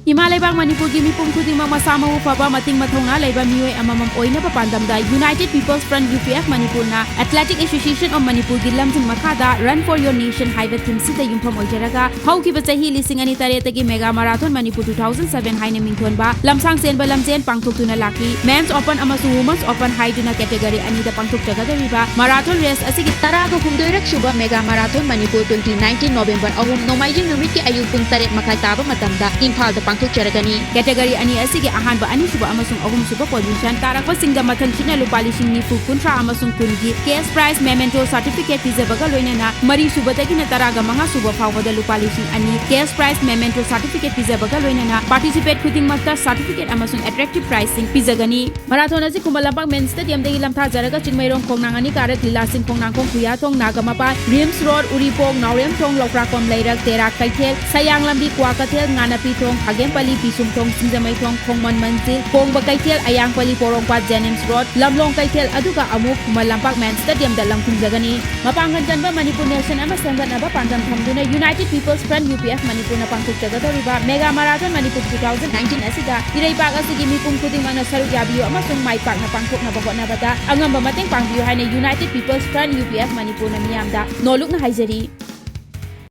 Imalebang Manipur gi mipum khudingmak masa mau phaba mating mathongna leiba mioi amamam oinaba pandamda United People's Front UPF Manipur na Athletic Association of Manipur gi lamjing makhada Run for Your Nation haiba thim sida yumpham oijaraga haukiba chahi lising ani tare tagi mega marathon Manipur 2007 haina mingthonba lamsang senba lamjen pangthoktuna laki Men's Open amasung Women's Open haiduna category ani da pangthokjagadariba marathon race asigi taraga humdoirak suba mega marathon Manipur 2019 November ahum nomaijing numit ki ayuk pung 8 makai taba matamda Imphal da pangthokjaragani category ani asigi ahanba ani suba amasung ahum suba position tarakpa singda mathan china lupali singni fu kuntra amasung kungi cash prize memento certificate pizabaga loinana mari suba tagi na taraga manga suba phawbada lupali sing ani cash prize memento certificate pizabaga loinana participate khuding makta certificate amasung attractive pricing pizagani marathon asi kumalapang men stadium dagi lamtha jaraga chingmairong khongnangani karak lila sing khongnangkong khuyatong nagamapa rims road uripong naurem thong loprakom leirak terak kaithel sayang lambi kwakathel nganapi thong Agempali Pisum Thong Sinjamai Thong Khongman Manjil Khongba Kaitel Ayangpali Porongpat Jenims Road Lamlong Kaitel aduga amuk Malampak Men Stadium da langthung jagani mapangan janba Manipur Nation ama sengganaba pandam thamduna United People's Front UPF Manipur na pangthok jagadoriba Mega Marathon Manipur 2019 asiga iraipak asigi mipum khuding mana saruk yabiyo amasung maipak na pangthok na bahonabada angamba mateng pangbiyo haina United People's Front UPF Manipur na miyamda noluk na haijari